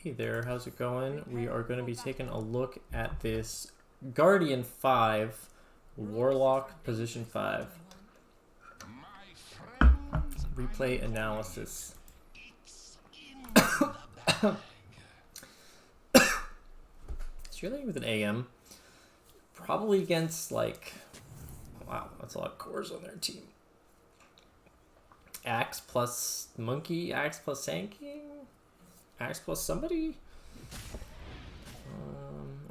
Hey there, how's it going? We are going to be taking a look at this Guardian 5, Warlock position 5. Replay analysis. Struggling with an AM. Probably against, like, wow, that's a lot of cores on their team. Axe plus Monkey, Axe plus Sanking? Axe plus somebody?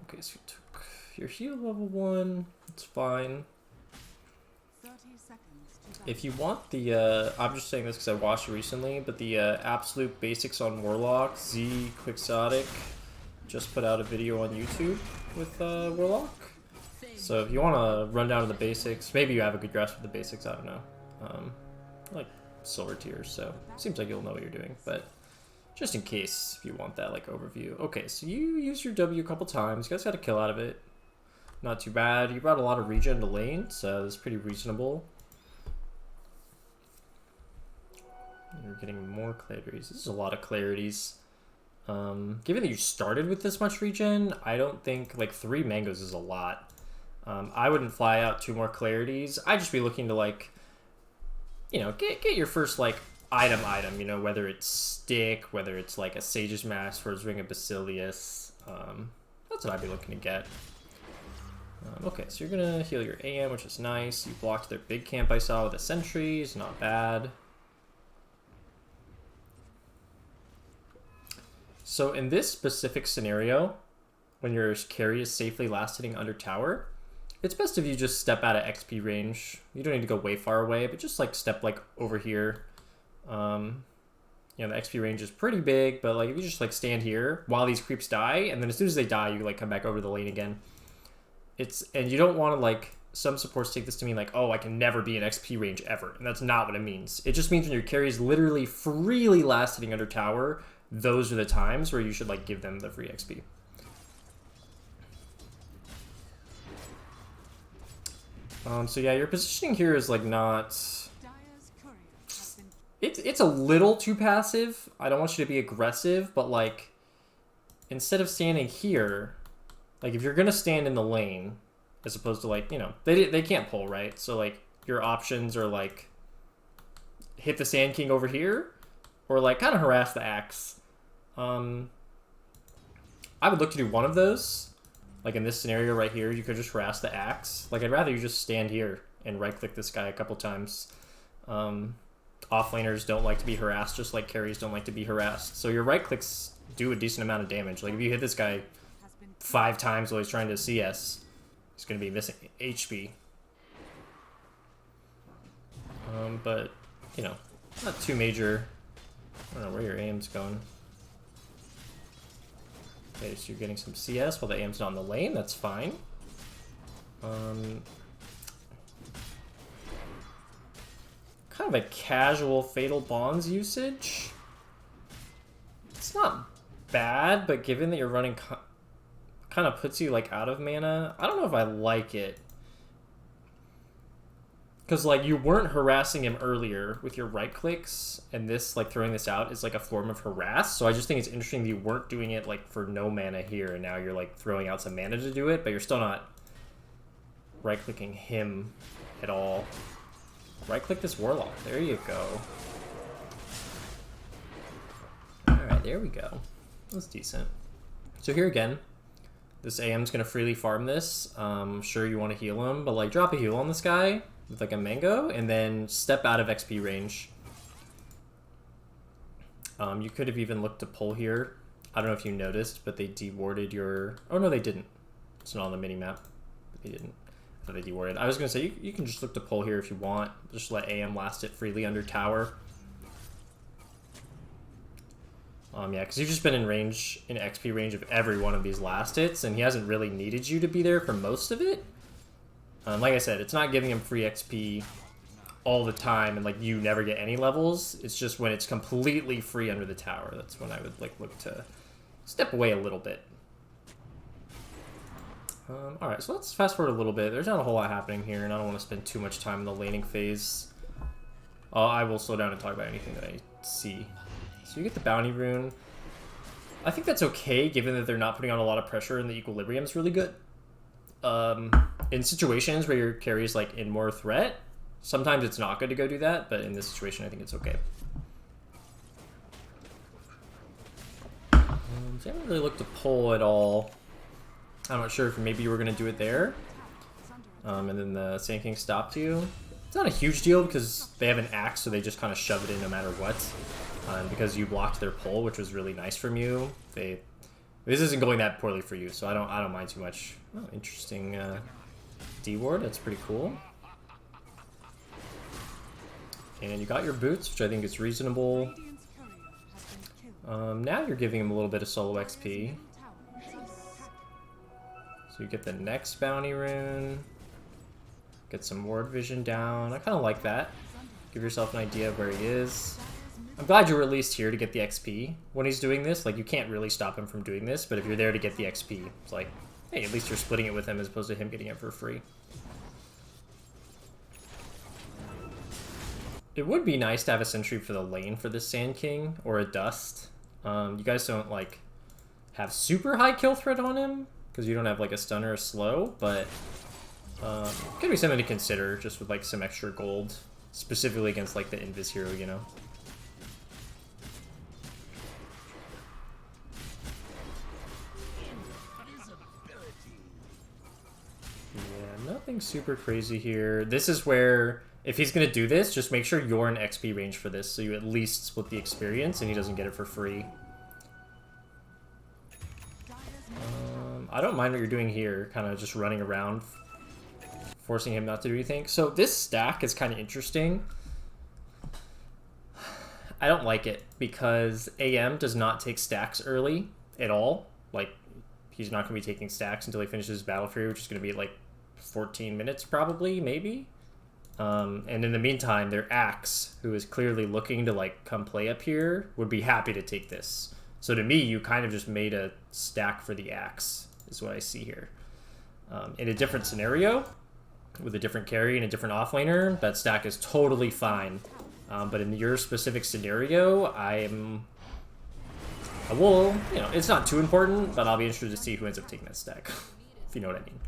Okay, so you took your heal level 1. It's fine. 30 seconds. If you want the, I'm just saying this because I watched it recently, but the absolute basics on Warlock, Z Quixotic just put out a video on YouTube with Warlock. So if you want to run down to the basics, maybe you have a good grasp of the basics, I don't know. Like silver tiers, so seems like you'll know what you're doing, but just in case if you want that like overview. Okay, so you used your W a couple times. You guys got a kill out of it. Not too bad. You brought a lot of regen to lane, so it's pretty reasonable. You're getting more clarities. This is a lot of clarities. Given that you started with this much regen, I don't think like 3 mangoes is a lot. I wouldn't fly out 2 more clarities. I'd just be looking to like, you know, get your first like item, you know, whether it's stick, whether it's like a Sage's Mask for his Ring of Basilius. That's what I'd be looking to get. Okay, so you're gonna heal your AM, which is nice. You blocked their big camp I saw with the sentries, not bad. So in this specific scenario, when your carry is safely last hitting under tower, it's best if you just step out of XP range. You don't need to go way far away, but just like step like over here. You know, the XP range is pretty big, but like if you just like stand here while these creeps die, and then as soon as they die, you like come back over the lane again. And you don't want to like, some supports take this to mean like, oh, I can never be in XP range ever. And that's not what it means. It just means when your carry is literally freely last hitting under tower, those are the times where you should like give them the free XP. So yeah, your positioning here is like not... It's a little too passive. I don't want you to be aggressive, but like, instead of standing here, like if you're gonna stand in the lane, as opposed to like, you know, they can't pull, right? So like your options are like hit the Sand King over here, or like kind of harass the Axe. I would look to do one of those. Like in this scenario right here, you could just harass the Axe. Like I'd rather you just stand here and right click this guy a couple times. Offlaners don't like to be harassed, just like carries don't like to be harassed. So your right clicks do a decent amount of damage. Like if you hit this guy 5 times while he's trying to CS, he's going to be missing HP. But, you know, not too major. I don't know where your aim's going. Okay, so you're getting some CS while the aim's not in the lane. That's fine. Kind of a casual Fatal Bonds usage. It's not bad, but given that you're running... kind of puts you like out of mana. I don't know if I like it. Because like you weren't harassing him earlier with your right clicks, and this like throwing this out is like a form of harass. So I just think it's interesting that you weren't doing it like for no mana here, and now you're like throwing out some mana to do it, but you're still not right clicking him at all. Right click this Warlock. There you go. Alright, there we go. That's decent. So here again, this AM's going to freely farm this. Sure, you want to heal him, but like drop a heal on this guy with like a mango and then step out of XP range. You could have even looked to pull here. I don't know if you noticed, but they dewarded your... Oh, no, they didn't. It's not on the mini-map. They didn't. I thought they dewarded. I was going to say, you can just look to pull here if you want. Just let AM last it freely under tower. Yeah, because you've just been in range, in XP range of every one of these last hits, and he hasn't really needed you to be there for most of it. Like I said, it's not giving him free XP all the time, and like you never get any levels. It's just when it's completely free under the tower. That's when I would like look to step away a little bit. All right, so let's fast forward a little bit. There's not a whole lot happening here, and I don't want to spend too much time in the laning phase. I will slow down and talk about anything that I see. So you get the bounty rune. I think that's okay, given that they're not putting on a lot of pressure and the equilibrium's really good. In situations where your carry is like in more threat, sometimes it's not good to go do that, but in this situation I think it's okay. So I haven't really looked to pull at all. I'm not sure if maybe you were going to do it there. And then the Sand King stopped you. It's not a huge deal because they have an axe, so they just kind of shove it in no matter what. Because you blocked their pull, which was really nice from you. This isn't going that poorly for you, so I don't mind too much. Oh, interesting D ward. That's pretty cool. And you got your boots, which I think is reasonable. Now you're giving him a little bit of solo XP. So you get the next bounty rune. Get some ward vision down. I kind of like that. Give yourself an idea of where he is. I'm glad you're released here to get the XP when he's doing this. Like, you can't really stop him from doing this, but if you're there to get the XP, it's like, hey, at least you're splitting it with him as opposed to him getting it for free. It would be nice to have a sentry for the lane for this Sand King, or a Dust. You guys don't, like, have super high kill threat on him, because you don't have, like, a stun or a slow, but could be something to consider, just with, like, some extra gold, specifically against, like, the Invis hero, you know? Yeah, nothing super crazy here. This is where, if he's going to do this, just make sure you're in XP range for this, so you at least split the experience and he doesn't get it for free. I don't mind what you're doing here, kind of just running around, forcing him not to do anything. So this stack is kind of interesting. I don't like it because AM does not take stacks early at all. Like, he's not going to be taking stacks until he finishes Battle Fury, which is going to be like 14 minutes probably, maybe. And in the meantime, their Axe, who is clearly looking to like come play up here, would be happy to take this. So to me, you kind of just made a stack for the Axe, is what I see here. In a different scenario, with a different carry and a different offlaner, that stack is totally fine. But in your specific scenario, I will, you know, it's not too important, but I'll be interested to see who ends up taking that stack, if you know what I mean.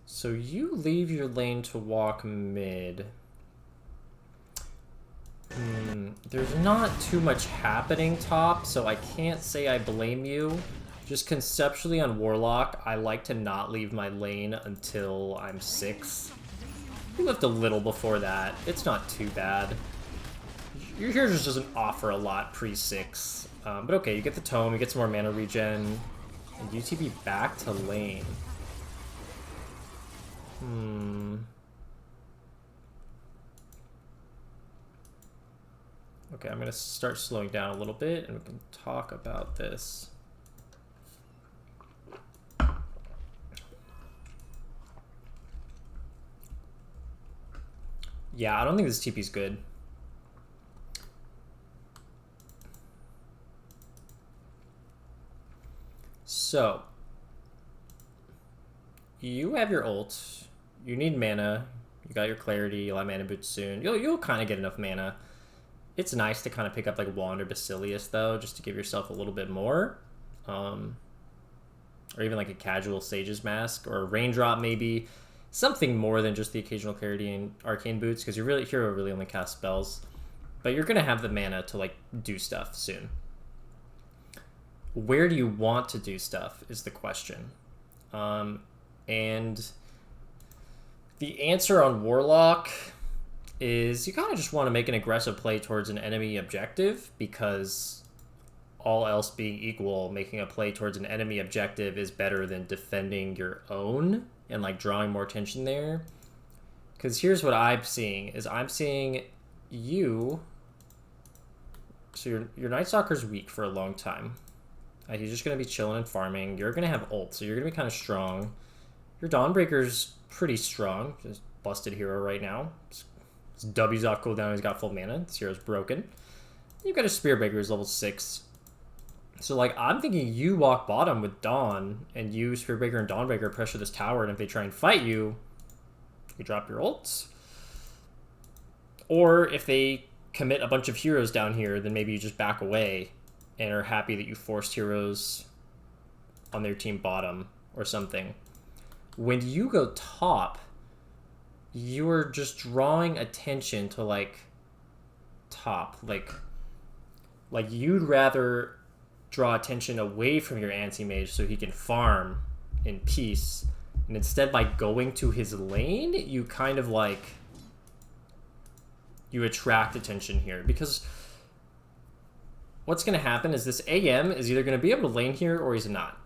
So you leave your lane to walk mid. There's not too much happening top, so I can't say I blame you. Just conceptually on Warlock, I like to not leave my lane until I'm 6. You left a little before that. It's not too bad. Your hero just doesn't offer a lot pre-6. But okay, you get the tome, you get some more mana regen, and UTB back to lane. Okay, I'm gonna start slowing down a little bit and we can talk about this. Yeah, I don't think this TP's good. So, you have your ult. You need mana. You got your clarity. You'll have mana boots soon. You'll kind of get enough mana. It's nice to kind of pick up like Wand or Basilius though, just to give yourself a little bit more. Or even like a casual Sage's Mask or a Raindrop maybe. Something more than just the occasional clarity and Arcane Boots, because your hero really only casts spells. But you're going to have the mana to like do stuff soon. Where do you want to do stuff is the question. And the answer on Warlock is you kind of just want to make an aggressive play towards an enemy objective, because all else being equal, making a play towards an enemy objective is better than defending your own and like drawing more attention there. Because here's what I'm seeing, is I'm seeing you, so your Night Stalker's weak for a long time. He's just going to be chilling and farming. You're going to have ult, so you're going to be kind of strong. Your Dawnbreaker's pretty strong, just busted hero right now. His W's off cooldown, he's got full mana. This hero's broken. You've got a Spearbreaker who's level 6. So, like, I'm thinking you walk bottom with Dawn, and you, Spearbreaker and Dawnbreaker, pressure this tower, and if they try and fight you, you drop your ults. Or if they commit a bunch of heroes down here, then maybe you just back away and are happy that you forced heroes on their team bottom or something. When you go top, you're just drawing attention to like top. Like you'd rather draw attention away from your anti-mage so he can farm in peace. And instead, by going to his lane, you kind of like, you attract attention here. Because what's going to happen is this AM is either going to be able to lane here or he's not.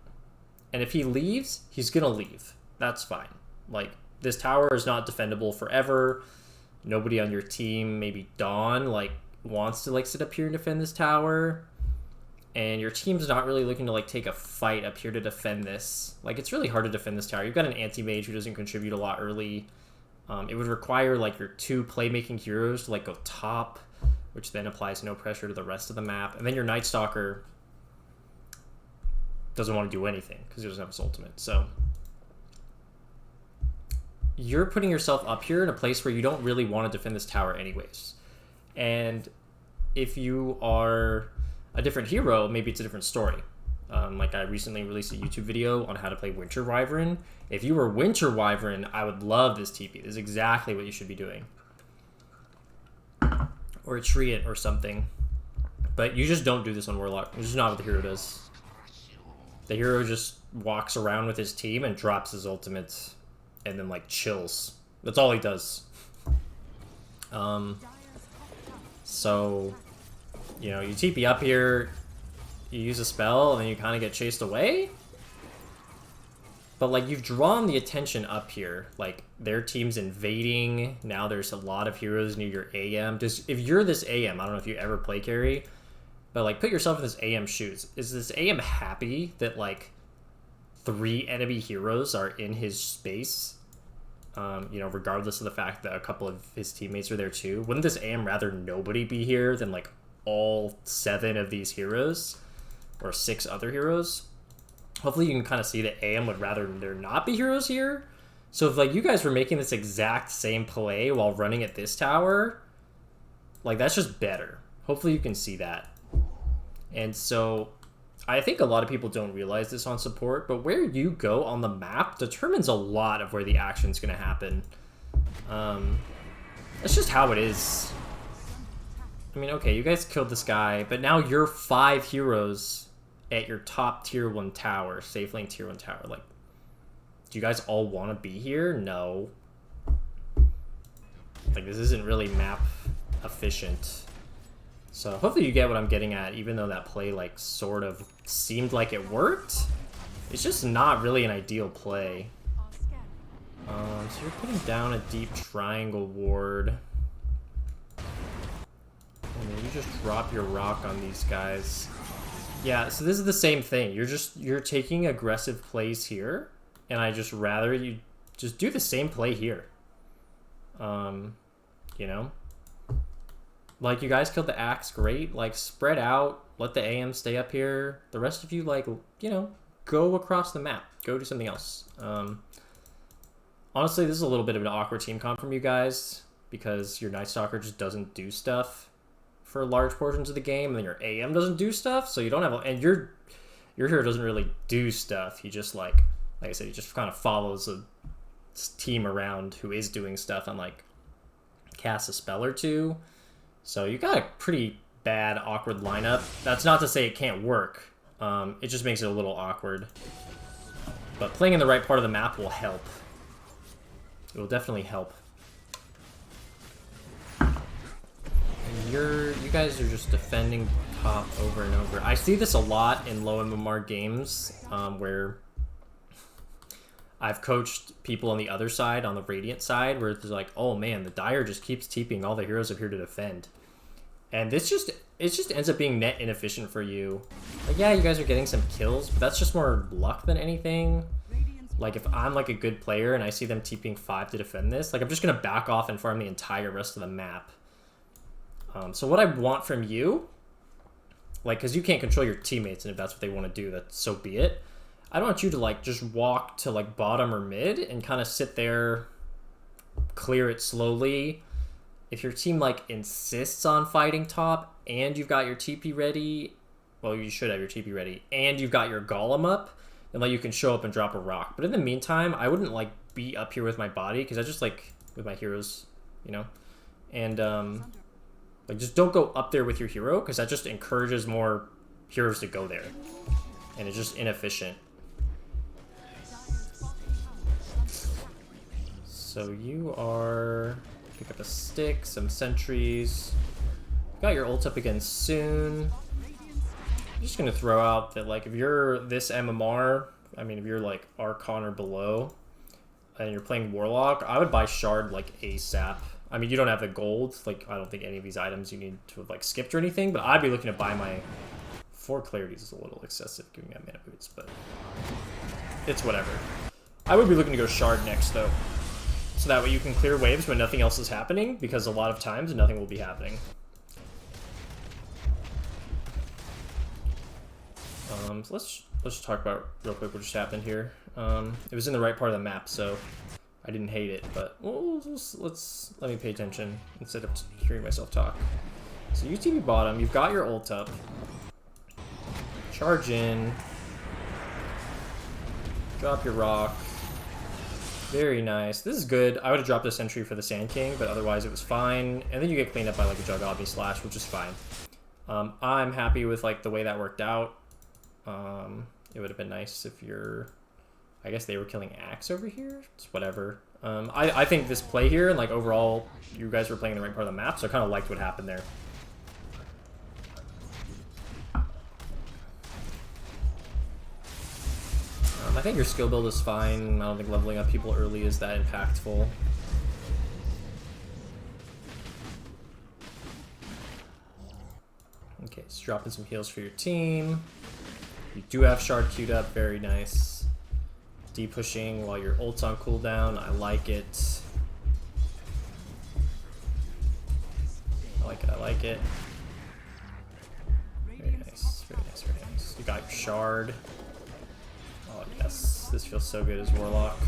And if he leaves, he's going to leave. That's fine. Like, this tower is not defendable forever. Nobody on your team, maybe Dawn, like, wants to, like, sit up here and defend this tower. And your team's not really looking to, like, take a fight up here to defend this. Like, it's really hard to defend this tower. You've got an anti-mage who doesn't contribute a lot early. It would require, like, your 2 playmaking heroes to, like, go top, which then applies no pressure to the rest of the map. And then your Night Stalker doesn't want to do anything because he doesn't have his ultimate. So you're putting yourself up here in a place where you don't really want to defend this tower anyways. And if you are a different hero, maybe it's a different story. Like I recently released a YouTube video on how to play Winter Wyvern. If you were Winter Wyvern, I would love this TP. This is exactly what you should be doing. Or a Treant or something. But you just don't do this on Warlock. It's just not what the hero does. The hero just walks around with his team and drops his ultimate and then, like, chills. That's all he does. So, you know, you TP up here, you use a spell, and then you kind of get chased away. But, like, you've drawn the attention up here. Like, their team's invading. Now there's a lot of heroes near your AM. Just, if you're this AM, I don't know if you ever play carry, but, like, put yourself in this AM shoes. Is this AM happy that, like, 3 enemy heroes are in his space? You know, regardless of the fact that a couple of his teammates are there too. Wouldn't this AM rather nobody be here than, like, all 7 of these heroes? Or 6 other heroes? Hopefully you can kind of see that AM would rather there not be heroes here. So if, like, you guys were making this exact same play while running at this tower, like, that's just better. Hopefully you can see that. And so I think a lot of people don't realize this on support, but where you go on the map determines a lot of where the action's going to happen. That's just how it is. I mean, okay, you guys killed this guy, but now you're 5 heroes at your top tier 1 tower, safe lane tier 1 tower. Like, do you guys all want to be here? No. Like, this isn't really map efficient. So hopefully you get what I'm getting at, even though that play, like, sort of seemed like it worked. It's just not really an ideal play. So you're putting down a deep triangle ward. And then you just drop your rock on these guys. Yeah, so this is the same thing. You're taking aggressive plays here, and I just rather you just do the same play here. You know? Like, you guys killed the Axe, great. Like, spread out, let the AM stay up here. The rest of you, like, you know, go across the map. Go do something else. Honestly, this is a little bit of an awkward team comp from you guys, because your Night Stalker just doesn't do stuff for large portions of the game, and then your AM doesn't do stuff, so you don't have... And your hero doesn't really do stuff. He just, like I said, he just kind of follows a team around who is doing stuff and, like, casts a spell or 2. So you got a pretty bad, awkward lineup. That's not to say it can't work. It just makes it a little awkward. But playing in the right part of the map will help. It will definitely help. And you guys are just defending top over and over. I see this a lot in low MMR games, where I've coached people on the other side, on the Radiant side, where it's like, oh man, the Dire just keeps TPing all the heroes up here to defend. And it just ends up being net inefficient for you. Like, yeah, you guys are getting some kills, but that's just more luck than anything. Like, if I'm, like, a good player and I see them TPing 5 to defend this, like, I'm just going to back off and farm the entire rest of the map. So what I want from you, like, because you can't control your teammates, and if that's what they want to do, that so be it. I don't want you to, like, just walk to, like, bottom or mid and kind of sit there, clear it slowly, if your team like insists on fighting top and you've got your TP ready, well, you should have your TP ready, and you've got your golem up, then like you can show up and drop a rock. But in the meantime, I wouldn't like be up here with my body because I just like with my heroes, you know, and like just don't go up there with your hero because that just encourages more heroes to go there, and it's just inefficient. So you are pick up a stick, some sentries. Got your ult up again soon. I'm just gonna throw out that like if you're this MMR, I mean if you're like Archon or below, and you're playing Warlock, I would buy Shard like ASAP. I mean you don't have the gold, like I don't think any of these items you need to have like skipped or anything, but I'd be looking to buy my 4 clarities is a little excessive giving me mana boots, but it's whatever. I would be looking to go Shard next though. So that way you can clear waves when nothing else is happening, because a lot of times nothing will be happening. So let's talk about real quick what just happened here. It was in the right part of the map, so I didn't hate it, but let me pay attention instead of hearing myself talk. So UTV bottom, you've got your ult up. Charge in. Drop your rock. Very nice. This is good. I would have dropped a sentry for the Sand King, but otherwise it was fine. And then you get cleaned up by like a Jug Obby Slash, which is fine. I'm happy with like the way that worked out. It would have been nice if you're... I guess they were killing Axe over here. It's whatever. I think this play here, and like overall, you guys were playing the right part of the map, so I kind of liked what happened there. I think your skill build is fine. I don't think leveling up people early is that impactful. Okay, so dropping some heals for your team. You do have Shard queued up, very nice. D-pushing while your ult's on cooldown, I like it. I like it, I like it. Very nice, very nice, very nice. You got your Shard. Oh yes, this feels so good as Warlock.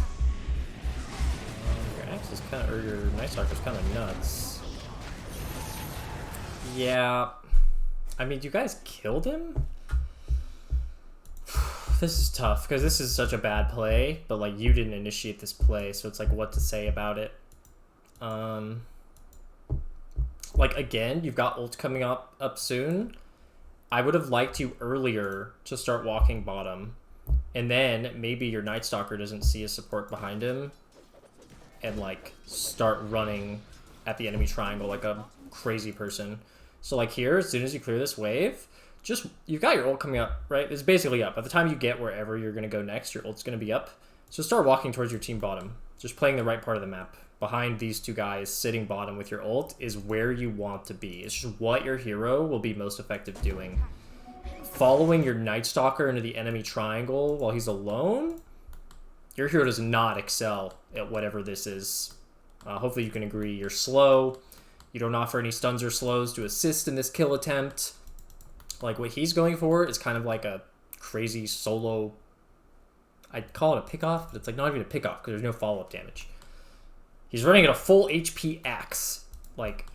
Your Axe is kind of, or your Night Stalker's kind of nuts. Yeah, I mean, you guys killed him? This is tough because this is such a bad play, but like you didn't initiate this play, so it's like what to say about it. Like again, you've got ult coming up soon. I would have liked you earlier to start walking bottom. And then maybe your Night Stalker doesn't see a support behind him and like start running at the enemy triangle like a crazy person. So like here, as soon as you clear this wave, just you've got your ult coming up, right? It's basically up. By the time you get wherever you're gonna go next, your ult's gonna be up. So start walking towards your team bottom. Just playing the right part of the map. Behind these two guys sitting bottom with your ult is where you want to be. It's just what your hero will be most effective doing. Following your Night Stalker into the enemy triangle while he's alone, your hero does not excel at whatever this is. Hopefully you can agree. You're slow. You don't offer any stuns or slows to assist in this kill attempt. Like what he's going for is kind of like a crazy solo... I'd call it a pick-off, but it's like not even a pick-off because there's no follow-up damage. He's running at a full HP Axe. Like,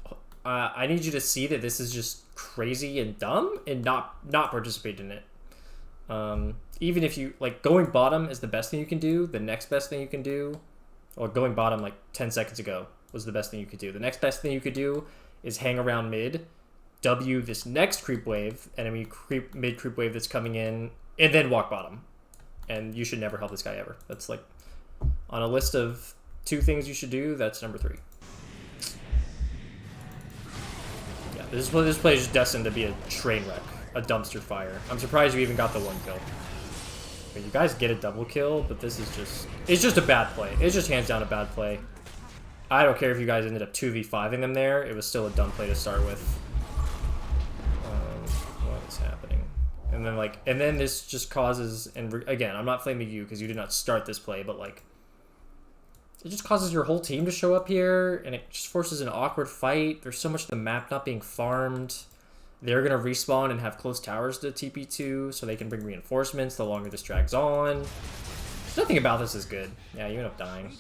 I need you to see that this is just crazy and dumb and not participate in it. Even if you like going bottom is the best thing you can do, the next best thing you can do, or going bottom like 10 seconds ago was the best thing you could do. The next best thing you could do is hang around mid, W this next creep wave, enemy mid creep wave that's coming in, and then walk bottom. And you should never help this guy ever. That's like on a list of 2 things you should do, that's number 3. Yeah, this play is just destined to be a train wreck, a dumpster fire. I'm surprised you even got the 1 kill. But you guys get a double kill, but this is just... It's just a bad play. It's just hands down a bad play. I don't care if you guys ended up 2v5ing them there. It was still a dumb play to start with. What is happening? And then like... And then this just causes... And again, I'm not flaming you because you did not start this play, but like... It just causes your whole team to show up here, and it just forces an awkward fight. There's so much of the map not being farmed. They're going to respawn and have close towers to TP2, so they can bring reinforcements the longer this drags on. Nothing about this is good. Yeah, you end up dying.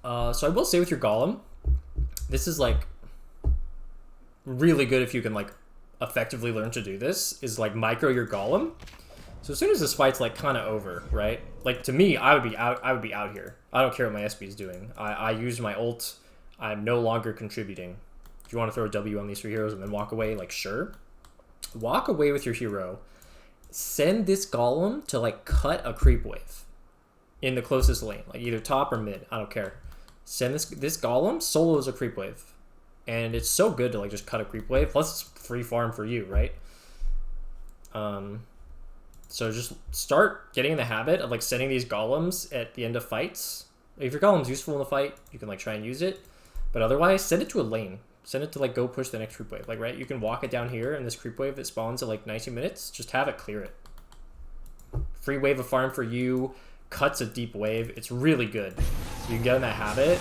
So I will say with your Golem, This is like really good if you can like effectively learn to do this, is like micro your golem. So as soon as this fight's like kind of over, right? Like to me, I would be out here. I don't care what my SP is doing. I use my ult. I'm no longer contributing. If you want to throw a W on these 3 heroes and then walk away, like sure. Walk away with your hero. Send this golem to like cut a creep wave in the closest lane, like either top or mid. I don't care. Send this golem solos a creep wave, and it's so good to like just cut a creep wave. Plus, it's free farm for you, right? So just start getting in the habit of like sending these golems at the end of fights. If your golem's useful in the fight, you can like try and use it. But otherwise, send it to a lane. Send it to like go push the next creep wave. Like, right, you can walk it down here, and this creep wave that spawns at like 90 minutes, just have it clear it. Free wave of farm for you, cuts a deep wave. It's really good. You can get in that habit.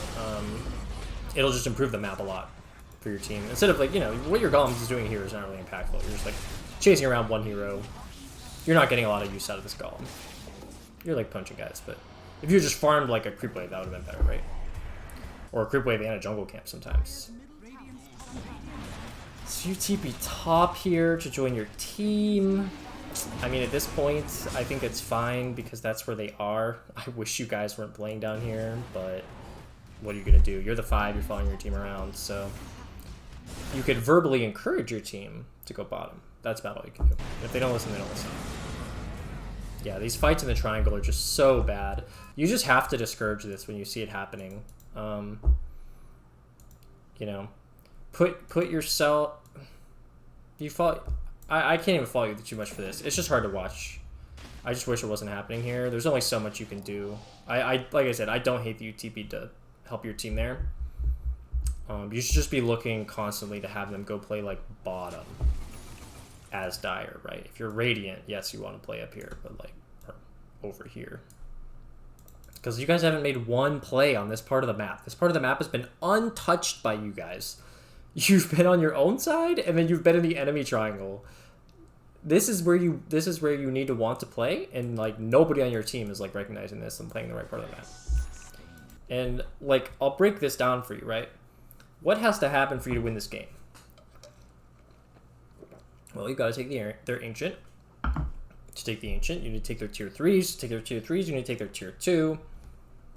It'll just improve the map a lot for your team. Instead of like, you know, what your golem is doing here is not really impactful. You're just like chasing around one hero. You're not getting a lot of use out of this golem. You're like punching guys, but if you just farmed like a creep wave, that would have been better, right? Or a creep wave and a jungle camp sometimes. So you TP top here to join your team. I mean, at this point, I think it's fine because that's where they are. I wish you guys weren't playing down here, but what are you going to do? You're the 5, you're following your team around, so you could verbally encourage your team to go bottom. That's about all you can do. If they don't listen, they don't listen. Yeah, these fights in the triangle are just so bad. You just have to discourage this when you see it happening. You know, put yourself... You follow... I can't even follow you too much for this. It's just hard to watch. I just wish it wasn't happening here. There's only so much you can do. Like I said, I don't hate that you TP to help your team there. You should just be looking constantly to have them go play like bottom as Dire, right? If you're Radiant, yes, you want to play up here, but like or over here. Because you guys haven't made one play on this part of the map. This part of the map has been untouched by you guys. You've been on your own side, and then you've been in the enemy triangle. This is where you need to want to play, and like nobody on your team is like recognizing this and playing the right part of the map. And like I'll break this down for you, right? What has to happen for you to win this game? Well, you gotta take their ancient. To take the ancient, you need to take their tier 3s. To take their tier 3s, you need to take their tier 2.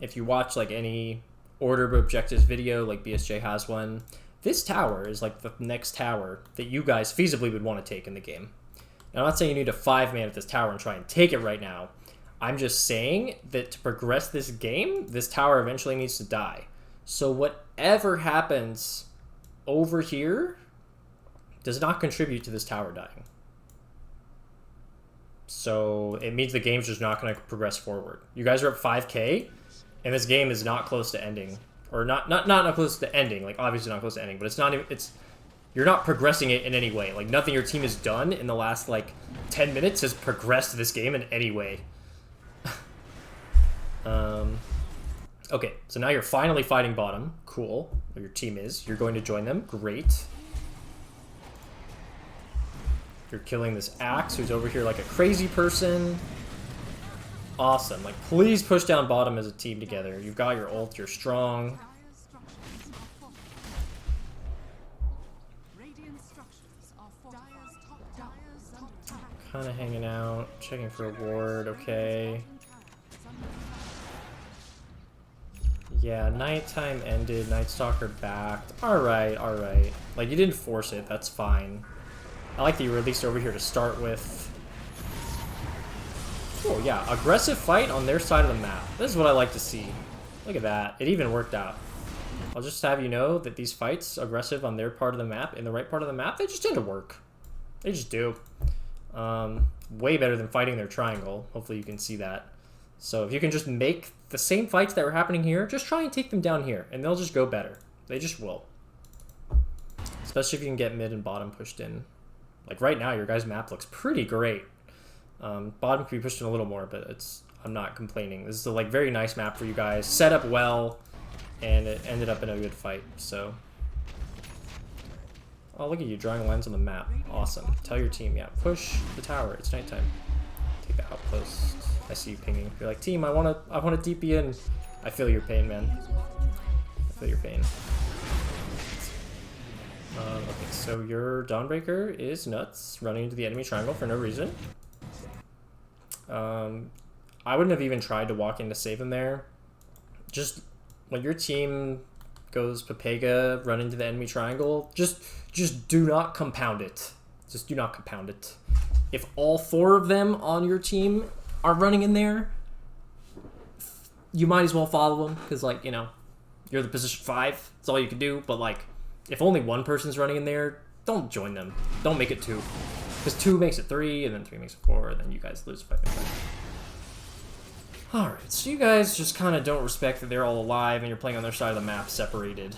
If you watch like any order of objectives video, like BSJ has one, this tower is like the next tower that you guys feasibly would want to take in the game. Now, I'm not saying you need to 5-man at this tower and try and take it right now. I'm just saying that to progress this game, this tower eventually needs to die. So whatever happens over here does not contribute to this tower dying. So it means the game's just not going to progress forward. You guys are up 5k, and this game is not close to ending. Or not close to ending, like obviously not close to ending, but it's not even, you're not progressing it in any way. Like nothing your team has done in the last like 10 minutes has progressed this game in any way. Okay, so now you're finally fighting bottom. Cool. Or your team is. You're going to join them. Great. You're killing this Axe who's over here like a crazy person. Awesome. Like, please push down bottom as a team together. You've got your ult. You're strong. Kind of hanging out. Checking for a ward. Okay. Yeah, nighttime ended. Night Stalker backed. Alright, alright. Like, you didn't force it. That's fine. I like that you were at least over here to start with. Oh, yeah. Aggressive fight on their side of the map. This is what I like to see. Look at that. It even worked out. I'll just have you know that these fights, aggressive on their part of the map, in the right part of the map, they just tend to work. They just do. Way better than fighting their triangle. Hopefully you can see that. So if you can just make the same fights that were happening here, just try and take them down here, and they'll just go better. They just will. Especially if you can get mid and bottom pushed in. Like right now, your guys' map looks pretty great. Bottom could be pushed in a little more, but I'm not complaining. This is a like very nice map for you guys. Set up well, and it ended up in a good fight. So, oh, look at you drawing lines on the map. Awesome. Tell your team, yeah, push the tower. It's nighttime. Take the outpost. I see you pinging. You're like, team, I wanna DP in. I feel your pain, man. I feel your pain. Okay, so your Dawnbreaker is nuts, running into the enemy triangle for no reason. I wouldn't have even tried to walk in to save him there. Just when your team goes Pepega, run into the enemy triangle, just do not compound it. Just do not compound it. If all 4 of them on your team are running in there, you might as well follow them, because, like, you know, you're the position 5. That's all you can do. But, like, if only one person's running in there, don't join them. Don't make it 2. Because 2 makes it 3, and then 3 makes it 4, and then you guys lose 5 and 5. Alright, so you guys just kind of don't respect that they're all alive and you're playing on their side of the map separated.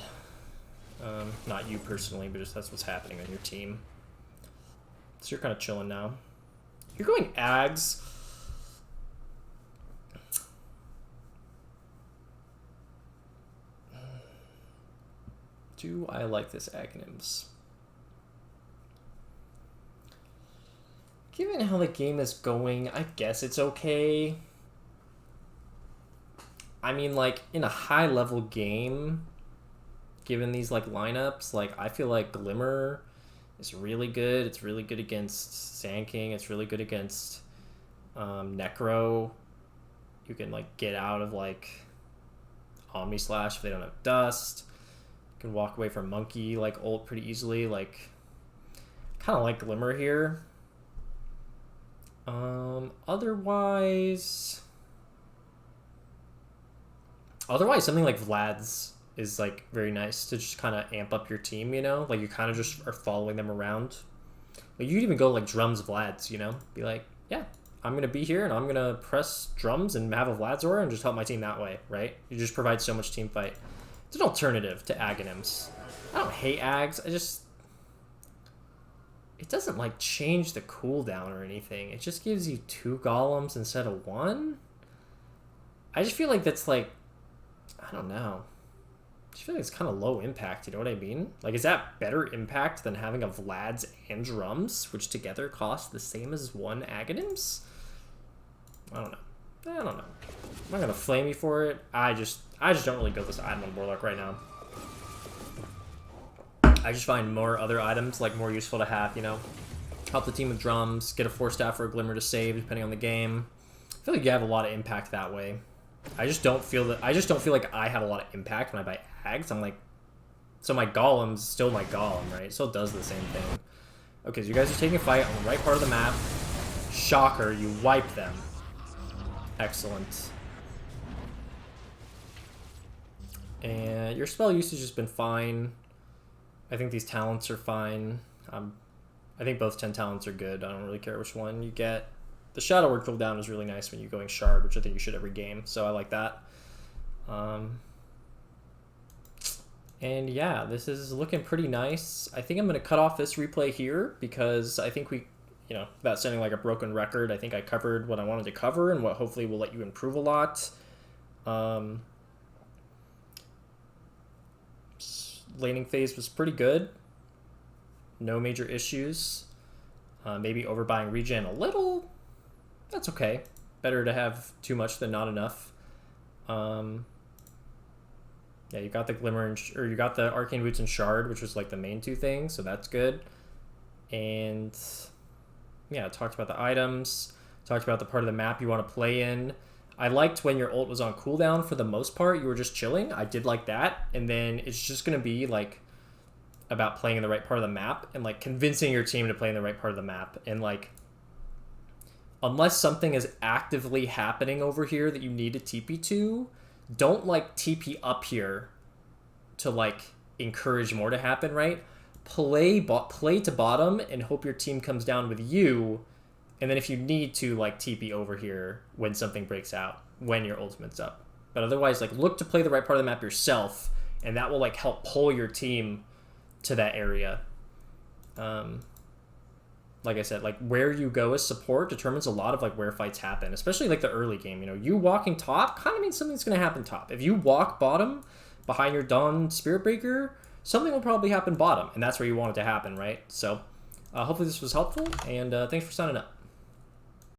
Not you personally, but just that's what's happening on your team. So you're kind of chilling now. You're going Ags. Do I like this Aghanims? Given how the game is going, I guess it's okay. I mean, like, in a high-level game, given these, like, lineups, like, I feel like Glimmer is really good. It's really good against Sand King. It's really good against Necro. You can, like, get out of, like, Omni Slash if they don't have Dust. You can walk away from Monkey, like, ult pretty easily. Like, kind of like Glimmer here. Otherwise, something like Vlad's is, like, very nice to just kind of amp up your team, you know? Like, you kind of just are following them around. Like, you could even go, like, Drums Vlad's, you know? Be like, yeah, I'm going to be here, and I'm going to press Drums and have a Vlad's aura and just help my team that way, right? You just provide so much team fight. It's an alternative to Aghanims. I don't hate Ags, I just... It doesn't, like, change the cooldown or anything. It just gives you 2 golems instead of 1? I just feel like that's, like... I don't know. I just feel like it's kind of low impact, you know what I mean? Like, is that better impact than having a Vlad's and Drums, which together cost the same as 1 Aghanims? I don't know. I don't know. I'm not gonna flame you for it. I just don't really build this item on Warlock right now. I just find more other items, like, more useful to have, you know? Help the team with Drums, get a 4-staff or a Glimmer to save, depending on the game. I feel like you have a lot of impact that way. I just don't feel like I have a lot of impact when I buy Ags. I'm like, so my Golem's still my Golem, right? It still does the same thing. Okay, so you guys are taking a fight on the right part of the map. Shocker, you wipe them. Excellent. And your spell usage has been fine. I think these talents are fine. I think both 10 talents are good. I don't really care which one you get. The Shadow Word cooldown is really nice when you're going Shard, which I think you should every game, so I like that. And yeah, this is looking pretty nice. I think I'm going to cut off this replay here because I think we, you know, without sounding like a broken record, I think I covered what I wanted to cover and what hopefully will let you improve a lot. Laning phase was pretty good. No major issues. Maybe overbuying regen a little. That's okay. Better to have too much than not enough. Yeah, you got the Glimmer or you got the Arcane Boots and Shard, which was like the main 2 things, so that's good. And yeah, talked about the items, talked about the part of the map you want to play in. I liked when your ult was on cooldown for the most part. You were just chilling. I did like that. And then it's just going to be like about playing in the right part of the map and like convincing your team to play in the right part of the map. And like, unless something is actively happening over here that you need to TP to, don't like TP up here to like encourage more to happen, right? Play to bottom and hope your team comes down with you. And then if you need to, like, TP over here when something breaks out, when your ultimate's up. But otherwise, like, look to play the right part of the map yourself, and that will, like, help pull your team to that area. Like I said, like, where you go as support determines a lot of, like, where fights happen, especially, like, the early game. You know, you walking top kind of means something's going to happen top. If you walk bottom behind your Dawn Spirit Breaker, something will probably happen bottom, and that's where you want it to happen, right? So, hopefully this was helpful, and thanks for signing up.